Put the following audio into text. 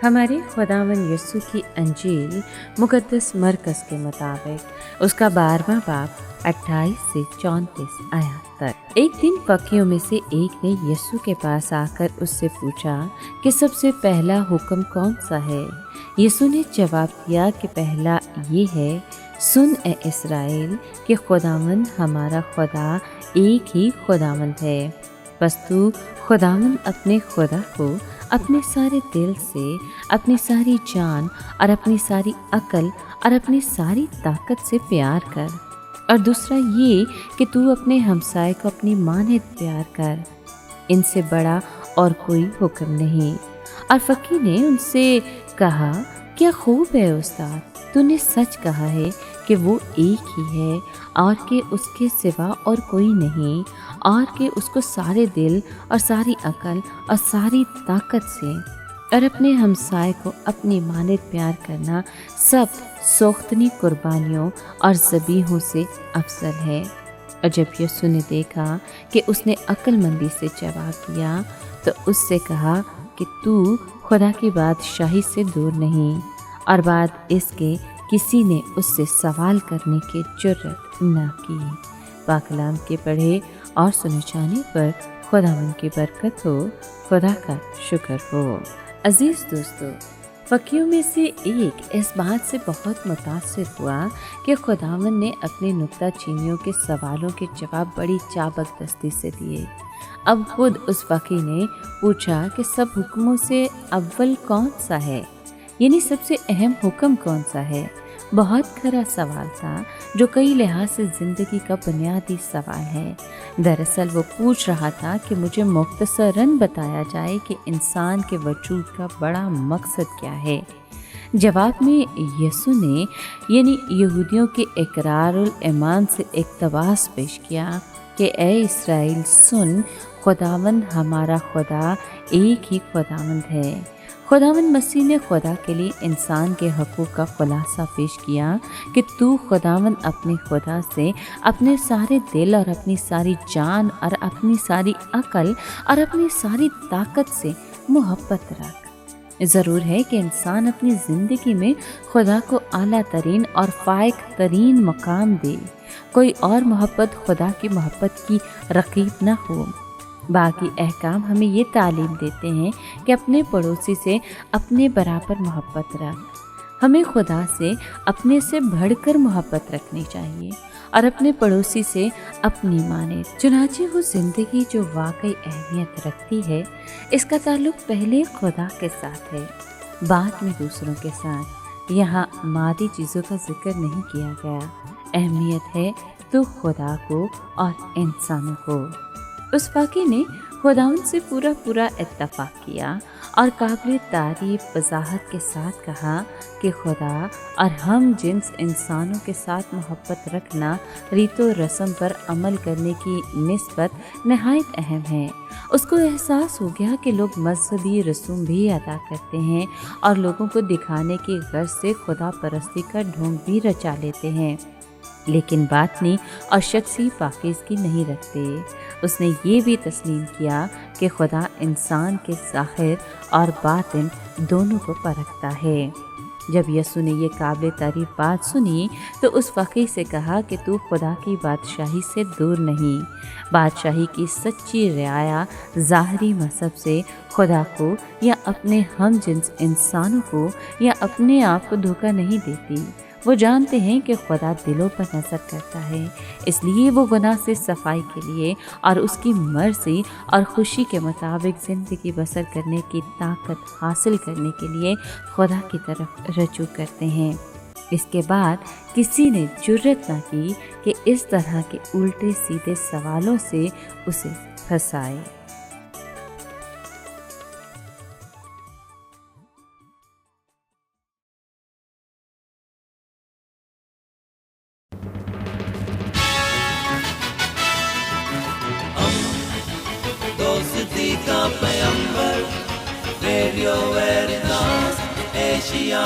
हमारे खुदावंद यीशु की अंजील मुक़द्दस मरकज़ के मुताबिक उसका 12वां बाब 28 से 34 आयत तक। एक दिन फकीरों में से एक ने यीशु के पास आकर उससे पूछा कि सबसे पहला हुक्म कौन सा है। यीशु ने जवाब दिया कि पहला ये है, सुन ए इस्राएल कि खुदावंद हमारा खुदा एक ही खुदावंद है। बस तू खुदावंद अपने खुदा को अपने सारे दिल से, अपनी सारी जान और अपनी सारी अकल और अपनी सारी ताकत से प्यार कर। और दूसरा ये कि तू अपने हमसाए को अपनी माने प्यार कर। इनसे बड़ा और कोई हुक्म नहीं। और फकीर ने उनसे कहा, क्या खूब है उस्ताद, तूने सच कहा है कि वो एक ही है और कि उसके सिवा और कोई नहीं, और कि उसको सारे दिल और सारी अकल और सारी ताकत से और अपने हमसाए को अपनी मानद प्यार करना सब सोख्तनी कुर्बानियों और ज़बीहों से अफजल है। और जब यीशु ने देखा कि उसने अक्लमंदी से जवाब दिया तो उससे कहा कि तू खुदा की बादशाही से दूर नहीं। और बाद इसके किसी ने उससे सवाल करने की जुर्रत न की। पाकलाम के पढ़े और सुने जाने पर खुदावंद की बरकत हो, खुदा का शुक्र हो। अजीज़ दोस्तों, फकीरों में से एक इस बात से बहुत मुतासिर हुआ कि खुदावंद ने अपने नुक्ता चीनियों के सवालों के जवाब बड़ी चाबकदस्ती से दिए। अब खुद उस फकीर ने पूछा कि सब हुक्मों से अव्वल कौन सा है, यानी सबसे अहम हुक्म कौन सा है। बहुत खरा सवाल था जो कई लिहाज से ज़िंदगी का बुनियादी सवाल है। दरअसल वो पूछ रहा था कि मुझे मुख्तसरन बताया जाए कि इंसान के वजूद का बड़ा मकसद क्या है। जवाब में यीशु ने यानी यहूदियों के इकरारुल ईमान से इक़्तिबास पेश किया कि ए इस्राएल सुन, खुदावंद हमारा खुदा एक ही खुदावंद है। खुदावंद मसीह ने खुदा के लिए इंसान के हकूक़ का खुलासा पेश किया कि तू खुदावंद अपने खुदा से अपने सारे दिल और अपनी सारी जान और अपनी सारी अकल और अपनी सारी ताकत से मोहब्बत रख। ज़रूर है कि इंसान अपनी ज़िंदगी में खुदा को आला तरीन और फ़ाइक तरीन मकाम दे। कोई और मोहब्बत खुदा की मोहब्बत की रकीब न हो। बाकी अहकाम हमें ये तालीम देते हैं कि अपने पड़ोसी से अपने बराबर मोहब्बत रख। हमें खुदा से अपने से बढ़कर मोहब्बत रखनी चाहिए और अपने पड़ोसी से अपनी माने। चुनांचे वो ज़िंदगी जो वाकई अहमियत रखती है, इसका ताल्लुक़ पहले खुदा के साथ है, बाद में दूसरों के साथ। यहाँ मादी चीज़ों का जिक्र नहीं किया गया। अहमियत है तो खुदा को और इंसानों को। उस फकीर ने खुदावंद से पूरा इत्तफाक किया और काबिल तारीफ वजाहत के साथ कहा कि खुदा और हम जिन्स इंसानों के साथ मोहब्बत रखना रीतो रस्म पर अमल करने की निस्बत नहायत अहम है। उसको एहसास हो गया कि लोग मजहबी रसूम भी अदा करते हैं और लोगों को दिखाने की गर्ज से खुदा परस्ती का ढोंग भी रचा लेते हैं, लेकिन बातनी और शख्सी पाकीज़गी नहीं रखते। उसने ये भी तस्लीम किया कि खुदा इंसान के ज़ाहिर और बातिन दोनों को परखता है। जब यीशु ने ये काबिल तारीफ बात सुनी तो उस फ़कीर से कहा कि तू खुदा की बादशाही से दूर नहीं। बादशाही की सच्ची रियाया ज़ाहरी मजहब से खुदा को या अपने हम जिन्स इंसानों को या अपने आप को धोखा नहीं देती। वो जानते हैं कि खुदा दिलों पर नज़र करता है, इसलिए वो गुनाह से सफाई के लिए और उसकी मर्ज़ी और खुशी के मुताबिक ज़िंदगी बसर करने की ताकत हासिल करने के लिए खुदा की तरफ रजू करते हैं। इसके बाद किसी ने जुर्रत न की कि इस तरह के उल्टे सीधे सवालों से उसे फंसाए। दोस्ती का पैगंबर, रेडियो वेरितास एशिया।